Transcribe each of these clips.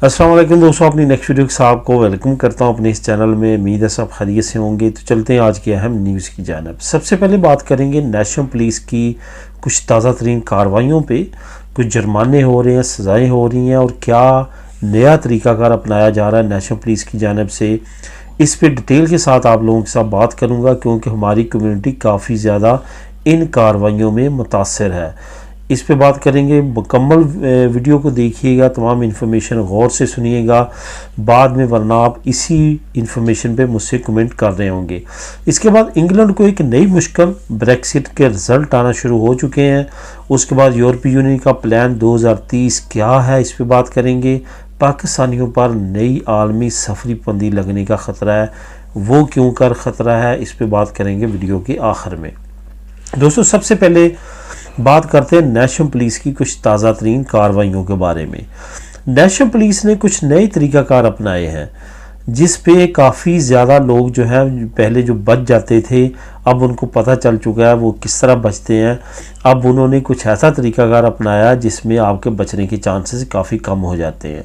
अस्सलाम वालेकुम दोस्तों, अपनी नेक्स्ट वीडियो के साथ आपको वेलकम करता हूं अपने इस चैनल में। उम्मीद है सब खैरियत से होंगे। तो चलते हैं आज की अहम न्यूज़ की जानिब। सबसे पहले बात करेंगे नेशनल पुलिस की कुछ ताज़ा तरीन कार्रवाइयों पे। कुछ जुर्माने हो रहे हैं, सज़ाएँ हो रही हैं और क्या नया तरीक़ाकार अपनाया जा रहा है नेशनल पुलिस की जानिब से, इस पे डिटेल के साथ आप लोगों के साथ बात करूँगा, क्योंकि हमारी कम्यूनिटी काफ़ी ज़्यादा इन कार्रवाइयों में मुतासर है। इस पे बात करेंगे। मुकम्मल वीडियो को देखिएगा, तमाम इन्फॉर्मेशन गौर से सुनिएगा बाद में, वरना आप इसी इन्फॉर्मेशन पे मुझसे कमेंट कर रहे होंगे। इसके बाद इंग्लैंड को एक नई मुश्किल, ब्रेक्सिट के रिज़ल्ट आना शुरू हो चुके हैं। उसके बाद यूरोपीय यूनियन का प्लान 2030 क्या है, इस पे बात करेंगे। पाकिस्तानियों पर नई आलमी सफरी बंदी लगने का ख़तरा है, वो क्यों कर ख़तरा है, इस पे बात करेंगे वीडियो के आखिर में। दोस्तों, सबसे पहले बात करते हैं नेशनल पुलिस की कुछ ताज़ा तरीन कार्रवाइयों के बारे में। नेशनल पुलिस ने कुछ नए तरीक़ाकार अपनाए हैं, जिस पे काफ़ी ज़्यादा लोग जो हैं पहले जो बच जाते थे, अब उनको पता चल चुका है वो किस तरह बचते हैं। अब उन्होंने कुछ ऐसा तरीक़ाकार अपनाया जिसमें आपके बचने के चांसेस काफ़ी कम हो जाते हैं।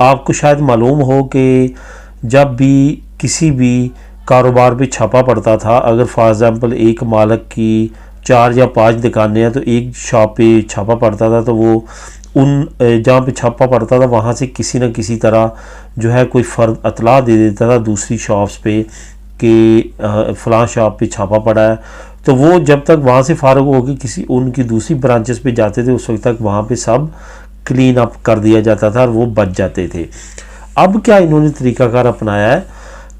आपको शायद मालूम हो कि जब भी किसी भी कारोबार पे छापा पड़ता था, अगर फॉर एग्ज़ाम्पल एक मालिक की 4 या 5 दुकानें हैं तो एक शॉप पे छापा पड़ता था, तो वो उन जहाँ पे छापा पड़ता था वहाँ से किसी न किसी तरह जो है कोई फ़र्द इतला दे देता था दूसरी शॉप्स पे कि फ़लाँ शॉप पे छापा पड़ा है। तो वो जब तक वहाँ से फ़ारिग होकर किसी उनकी दूसरी ब्रांचेस पे जाते थे, उस वक्त तक वहाँ पे सब क्लीन अप कर दिया जाता था और वो बच जाते थे। अब क्या इन्होंने तरीक़ाकार अपनाया है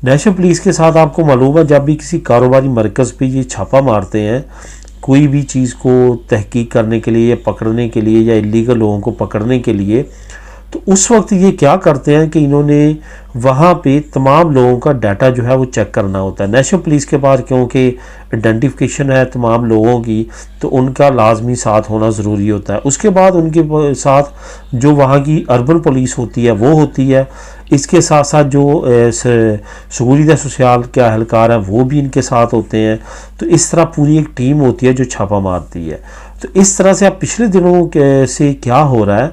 नेशनल पुलिस के साथ, आपको मालूम है जब भी किसी कारोबारी मरकज़ पे ये छापा मारते हैं कोई भी चीज़ को तहकीक करने के लिए या पकड़ने के लिए या इलीगल लोगों को पकड़ने के लिए, तो उस वक्त ये क्या करते हैं कि इन्होंने वहाँ पे तमाम लोगों का डाटा जो है वो चेक करना होता है। नेशनल पुलिस के पास क्योंकि आइडेंटिफिकेशन है तमाम लोगों की, तो उनका लाजमी साथ होना ज़रूरी होता है। उसके बाद उनके साथ जो वहाँ की अर्बन पुलिस होती है वो होती है। इसके साथ साथ जो सहूलियत सोशल के अहलकार हैं वो भी इनके साथ होते हैं। तो इस तरह पूरी एक टीम होती है जो छापा मारती है। तो इस तरह से अब पिछले दिनों से क्या हो रहा है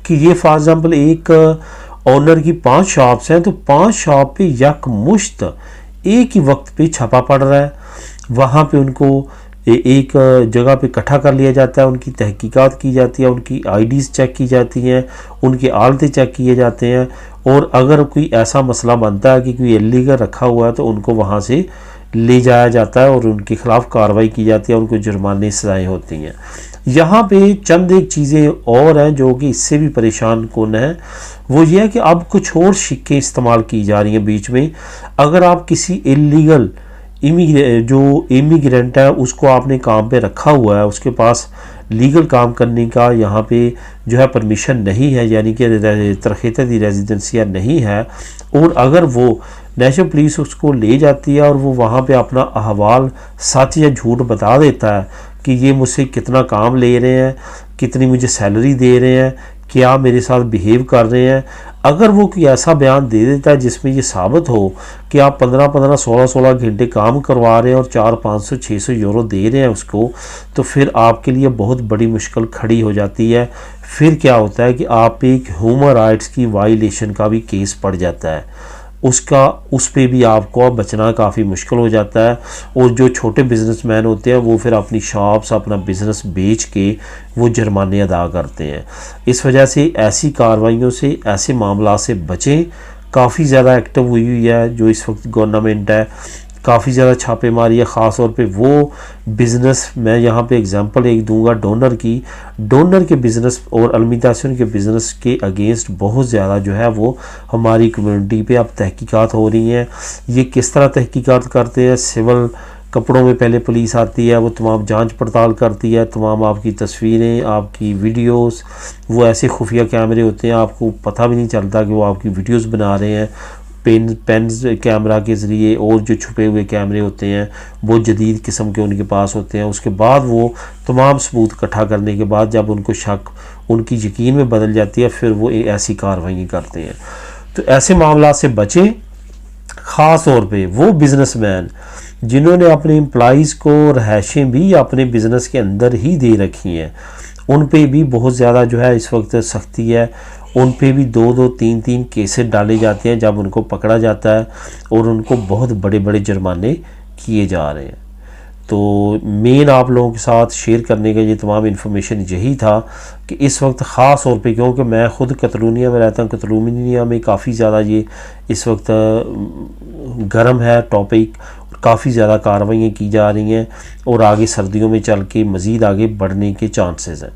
कि ये फॉर एग्ज़ाम्पल एक ओनर की 5 शॉप्स हैं, तो 5 शॉप पे यकमुश्त एक ही वक्त पे छापा पड़ रहा है। वहाँ पे उनको एक जगह पे इकट्ठा कर लिया जाता है, उनकी तहकीकात की जाती है, उनकी आईडीज़ चेक की जाती हैं, उनके आलते चेक किए जाते हैं। और अगर कोई ऐसा मसला बनता है कि कोई इल्लीगल रखा हुआ है तो उनको वहाँ से ले जाया जाता है और उनके ख़िलाफ़ कार्रवाई की जाती है, उनको जुर्माने सज़ाएँ होती हैं। यहाँ पे चंद एक चीज़ें और हैं जो कि इससे भी परेशान कौन है, वो ये है कि अब कुछ और शिक्के इस्तेमाल की जा रही हैं बीच में। अगर आप किसी इलीगल जो इमिग्रेंट है उसको आपने काम पे रखा हुआ है, उसके पास लीगल काम करने का यहाँ पे जो है परमिशन नहीं है, यानी कि तरख़ीती रेजिडेंसिया नहीं है, और अगर वो नेशनल पुलिस उसको ले जाती है और वो वहाँ पे अपना अहवाल सच या झूठ बता देता है कि ये मुझसे कितना काम ले रहे हैं, कितनी मुझे सैलरी दे रहे हैं, क्या मेरे साथ बिहेव कर रहे हैं, अगर वो कोई ऐसा बयान दे देता है जिसमें ये साबित हो कि आप 15-15, 16-16 घंटे काम करवा रहे हैं और 400-500-600 यूरो दे रहे हैं उसको, तो फिर आपके लिए बहुत बड़ी मुश्किल खड़ी हो जाती है। फिर क्या होता है कि आप एक ह्यूमन राइट्स की वायलेशन का भी केस पड़ जाता है, उस पे भी आपको बचना काफ़ी मुश्किल हो जाता है। और जो छोटे बिजनेसमैन होते हैं वो फिर अपनी शॉप्स, अपना बिज़नेस बेच के वो जुर्माने अदा करते हैं। इस वजह से ऐसी कार्रवाइयों से, ऐसे मामला से बचें। काफ़ी ज़्यादा एक्टिव हुई है जो इस वक्त गवर्नमेंट है, काफ़ी ज़्यादा छापेमारी है। ख़ास तौर पे वो बिज़नेस, मैं यहाँ पे एग्जांपल एक दूंगा डोनर के बिज़नेस और अलमिताशन के बिज़नेस के अगेंस्ट बहुत ज़्यादा जो है वो हमारी कम्युनिटी पे अब तहकीकात हो रही हैं। ये किस तरह तहकीकात करते हैं, सिविल कपड़ों में पहले पुलिस आती है, वो तमाम जांच पड़ताल करती है, तमाम आपकी तस्वीरें, आपकी वीडियोस, वो ऐसे खुफिया कैमरे होते हैं आपको पता भी नहीं चलता कि वो आपकी वीडियोस बना रहे हैं। पेन्स कैमरा के ज़रिए, और जो छुपे हुए कैमरे होते हैं वो जदीद किस्म के उनके पास होते हैं। उसके बाद वो तमाम सबूत इकट्ठा करने के बाद जब उनको शक उनकी यकीन में बदल जाती है, फिर वो ऐसी कार्रवाई करते हैं। तो ऐसे मामला से बचें। ख़ास तौर पे वो बिज़नेसमैन जिन्होंने अपने एम्प्लॉइज़ को रहायशें भी अपने बिज़नेस के अंदर ही दे रखी हैं, उन पे भी बहुत ज़्यादा जो है इस वक्त सख्ती है। उन पे भी 2-2 3-3 केसेस डाले जाते हैं जब उनको पकड़ा जाता है और उनको बहुत बड़े बड़े जुर्माने किए जा रहे हैं। तो मेन आप लोगों के साथ शेयर करने का ये तमाम इन्फॉर्मेशन यही था कि इस वक्त ख़ास तौर पे, क्योंकि मैं ख़ुद कतलूनिया में रहता हूँ, कतलूनिया में काफ़ी ज़्यादा ये इस वक्त गर्म है टॉपिक, काफ़ी ज़्यादा कार्रवाइयाँ की जा रही हैं और आगे सर्दियों में चल के मज़ीद आगे बढ़ने के चांसेस हैं।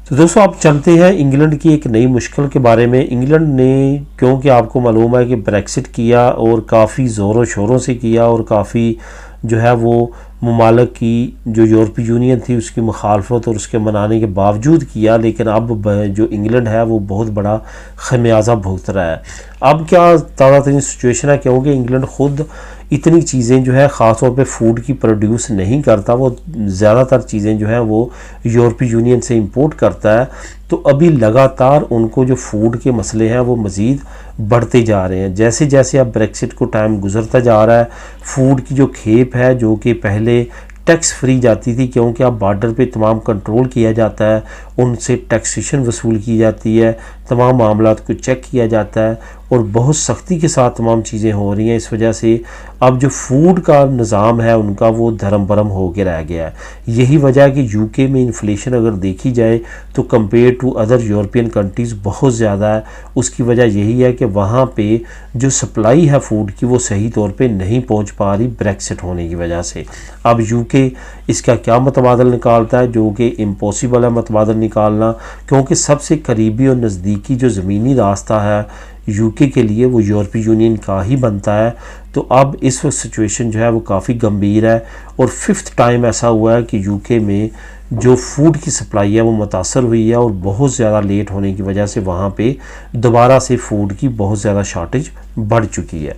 तो दोस्तों आप चलते हैं इंग्लैंड की एक नई मुश्किल के बारे में। इंग्लैंड ने, क्योंकि आपको मालूम है कि ब्रेक्सिट किया और काफ़ी ज़ोरों शोरों से किया और काफ़ी जो है वो ममालिक की जो यूरोपीय यूनियन थी उसकी मुखालफत और उसके मनाने के बावजूद किया, लेकिन अब जो इंग्लैंड है वो बहुत बड़ा खमियाजा भुगत रहा है। अब क्या ताज़ा तरीन सिचुएशन है, क्योंकि इंग्लैंड ख़ुद इतनी चीज़ें जो है ख़ास तौर पे फूड की प्रोड्यूस नहीं करता, वो ज़्यादातर चीज़ें जो हैं वो यूरोपीय यूनियन से इंपोर्ट करता है। तो अभी लगातार उनको जो फूड के मसले हैं वो मज़ीद बढ़ते जा रहे हैं। जैसे जैसे अब ब्रेक्सिट को टाइम गुजरता जा रहा है, फूड की जो खेप है जो कि पहले टैक्स फ्री जाती थी, क्योंकि अब बॉर्डर पे तमाम कंट्रोल किया जाता है, उनसे टैक्सेशन वसूल की जाती है, तमाम मामलात को चेक किया जाता है और बहुत सख्ती के साथ तमाम चीज़ें हो रही हैं। इस वजह से अब जो फूड का निज़ाम है उनका वो धर्म भरम हो के रह गया है। यही वजह है कि यूके में इन्फ्लेशन अगर देखी जाए तो compare to other European countries बहुत ज़्यादा है। उसकी वजह यही है कि वहाँ पे जो सप्लाई है फूड की वो सही तौर पे नहीं पहुँच पा रही ब्रेक्सिट होने की वजह से। अब यूके इसका क्या मतबादल निकालता है, जो कि इम्पॉसिबल है मतबादल निकालना, क्योंकि सबसे करीबी और नज़दीकी जो ज़मीनी रास्ता है यूके के लिए वो यूरोपीय यूनियन का ही बनता है। तो अब इस वक्त सिचुएशन जो है वो काफ़ी गंभीर है और 5th टाइम ऐसा हुआ है कि यूके में जो फूड की सप्लाई है वो मुतासर हुई है और बहुत ज़्यादा लेट होने की वजह से वहाँ पे दोबारा से फूड की बहुत ज़्यादा शॉर्टेज बढ़ चुकी है।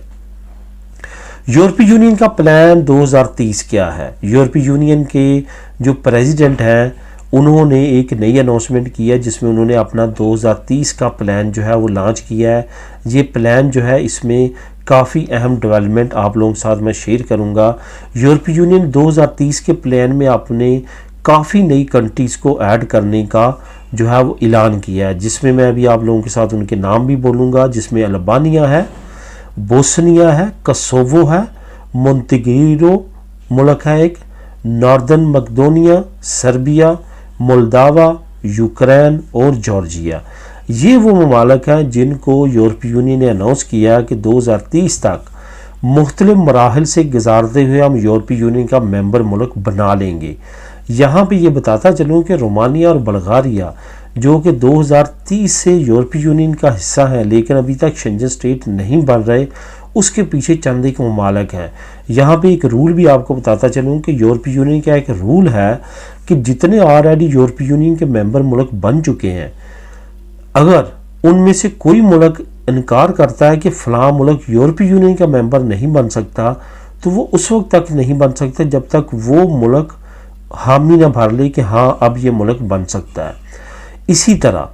यूरोपीय यूनियन का प्लान 2030 क्या है? यूरोपीय यूनियन के जो प्रेसिडेंट हैं उन्होंने एक नई अनाउंसमेंट की है जिसमें उन्होंने अपना 2030 का प्लान जो है वो लॉन्च किया है। ये प्लान जो है इसमें काफ़ी अहम डेवलपमेंट आप लोगों के साथ मैं शेयर करूंगा। यूरोपीय यूनियन 2030 के प्लान में आपने काफ़ी नई कंट्रीज़ को ऐड करने का जो है वो ऐलान किया है, जिसमें मैं अभी आप लोगों के साथ उनके नाम भी बोलूँगा, जिसमें अल्बानिया है, बोस्निया है, कोसोवो है, मोंटेनेग्रो मुल्क है एक, नॉर्दर्न मकदोनिया, सर्बिया, मोल्दावा, यूक्रेन और जॉर्जिया। ये वो ममालिक हैं जिनको यूरोपीय यूनियन ने अनाउंस किया कि 2030 तक मुख्तलिफ मराहल से गुजारते हुए हम यूरोपीय यूनियन का मेंबर मुल्क बना लेंगे। यहाँ पे ये बताता चलूँ कि रोमानिया और बल्गारिया जो कि 2030 से यूरोपीय यूनियन का हिस्सा है लेकिन अभी तक शेंजन स्टेट नहीं बन रहे, उसके पीछे चंद एक ममालिक हैं। यहाँ पे एक रूल भी आपको बताता चलूँ कि यूरोपीय यूनियन का एक रूल है कि जितने ऑलरेडी यूरोपीय यूनियन के मेंबर मुल्क बन चुके हैं, अगर उनमें से कोई मुल्क इनकार करता है कि फ़लाँ मुल्क यूरोपीय यूनियन का मेंबर नहीं बन सकता, तो वो उस वक्त तक नहीं बन सकता जब तक वो मुल्क हामी ना भर ले कि हाँ अब ये मुल्क बन सकता है। इसी तरह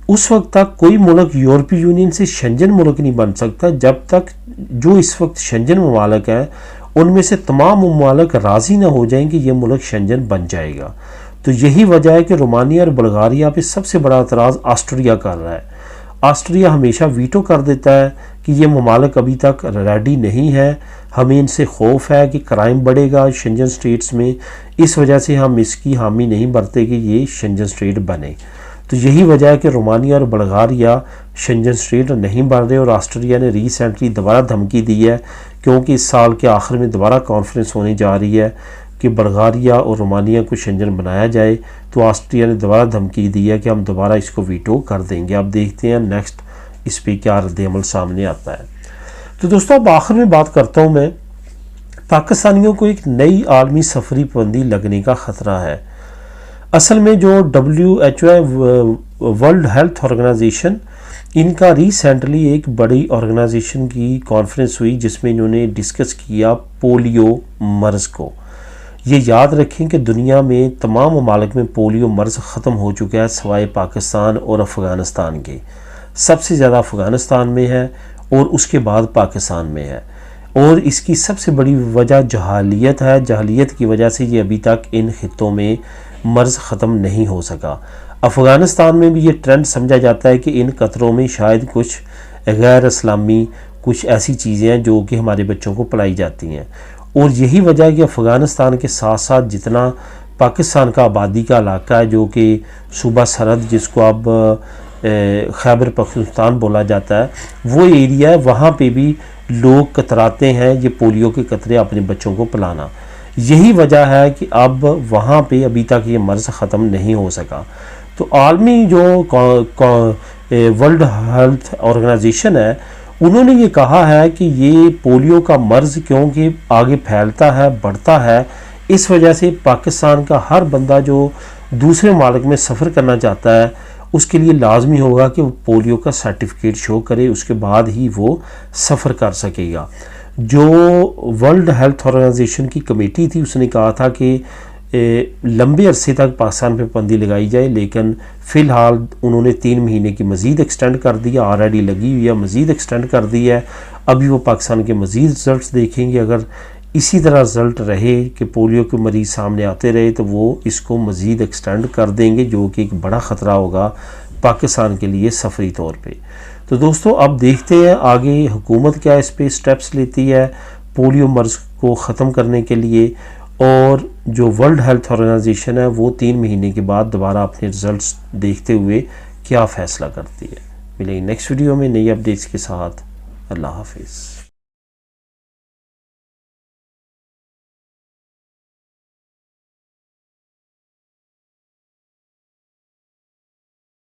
उस वक्त तक कोई मुल्क यूरोपीय यूनियन से शेंजन मुल्क नहीं बन सकता जब तक जो इस वक्त शेंजन ममालिक हैं उनमें से तमाम ममालिक राज़ी ना हो जाएं कि ये मुल्क शेंजन बन जाएगा। तो यही वजह है कि रोमानिया और बल्गारिया पे सबसे बड़ा एतराज़ ऑस्ट्रिया कर रहा है। ऑस्ट्रिया हमेशा वीटो कर देता है कि ये ममालिक अभी तक रेडी नहीं है, हमें इनसे खौफ है कि क्राइम बढ़ेगा शेंजन स्टेट्स में, इस वजह से हम इसकी हामी नहीं भरते कि ये शेंजन स्टेट बने। तो यही वजह है कि रोमानिया और बल्गारिया शेंजन स्टेट नहीं बन रहे और ऑस्ट्रिया ने रिसेंटली दोबारा धमकी दी है, क्योंकि इस साल के आखिर में दोबारा कॉन्फ्रेंस होने जा रही है कि बल्गारिया और रोमानिया को शेंजन बनाया जाए। तो ऑस्ट्रिया ने दोबारा धमकी दी है कि हम दोबारा इसको वीटो कर देंगे। अब देखते हैं नेक्स्ट इस पर क्या रद्द-ए-अमल सामने आता है। तो दोस्तों अब आखिर में बात करता हूँ मैं, पाकिस्तानियों को एक नई आलमी सफरी पाबंदी लगने का ख़तरा है। असल में जो WHO वर्ल्ड हेल्थ ऑर्गेनाइजेशन, इनका रिसेंटली एक बड़ी ऑर्गेनाइजेशन की कॉन्फ्रेंस हुई जिसमें इन्होंने डिस्कस किया पोलियो मर्ज़ को। ये याद रखें कि दुनिया में तमाम ममालिक में पोलियो मर्ज़ ख़त्म हो चुका है सिवाय पाकिस्तान और अफ़गानिस्तान के। सबसे ज़्यादा अफ़गानिस्तान में है और उसके बाद पाकिस्तान में है, और इसकी सबसे बड़ी वजह जहालियत है। जहालियत की वजह से ये अभी तक इन खित्तों में मर्ज़ ख़त्म नहीं हो सका। अफ़गानिस्तान में भी ये ट्रेंड समझा जाता है कि इन कतरों में शायद कुछ गैर इस्लामी कुछ ऐसी चीज़ें हैं जो कि हमारे बच्चों को पिलाई जाती हैं। और यही वजह है कि अफ़गानिस्तान के साथ साथ जितना पाकिस्तान का आबादी का इलाका है, जो कि सूबा सरहद जिसको अब खैबर पख्तूनख्वा बोला जाता है, वो एरिया है, वहाँ पे भी लोग कतराते हैं ये पोलियो के कतरे अपने बच्चों को पिलाना। यही वजह है कि अब वहाँ पे अभी तक ये मर्ज़ ख़त्म नहीं हो सका। तो आलमी जो वर्ल्ड हेल्थ ऑर्गेनाइजेशन है, उन्होंने ये कहा है कि ये पोलियो का मर्ज़ क्योंकि आगे फैलता है, बढ़ता है, इस वजह से पाकिस्तान का हर बंदा जो दूसरे मुल्क में सफ़र करना चाहता है उसके लिए लाजमी होगा कि वो पोलियो का सर्टिफिकेट शो करे, उसके बाद ही वो सफ़र कर सकेगा। जो वर्ल्ड हेल्थ ऑर्गेनाइजेशन की कमेटी थी उसने कहा था कि लंबे अरसे तक पाकिस्तान पे पाबंदी लगाई जाए, लेकिन फ़िलहाल उन्होंने 3 महीने की मज़ीद एक्सटेंड कर दिया, ऑलरेडी लगी हुई है, मज़ीद एक्सटेंड कर दी है। अभी वो पाकिस्तान के मज़ीद रिज़ल्ट देखेंगे। अगर इसी तरह रिज़ल्ट रहे कि पोलियो के मरीज़ सामने आते रहे तो वो इसको मज़ीद एक्सटेंड कर देंगे, जो कि एक बड़ा ख़तरा होगा पाकिस्तान के लिए सफरी तौर पे। तो दोस्तों अब देखते हैं आगे हुकूमत क्या इस पे स्टेप्स लेती है पोलियो मर्ज़ को ख़त्म करने के लिए, और जो वर्ल्ड हेल्थ ऑर्गेनाइजेशन है वो 3 महीने के बाद दोबारा अपने रिज़ल्ट्स देखते हुए क्या फ़ैसला करती है। मिलेंगे नेक्स्ट वीडियो में नई अपडेट्स के साथ। अल्लाह हाफिज़।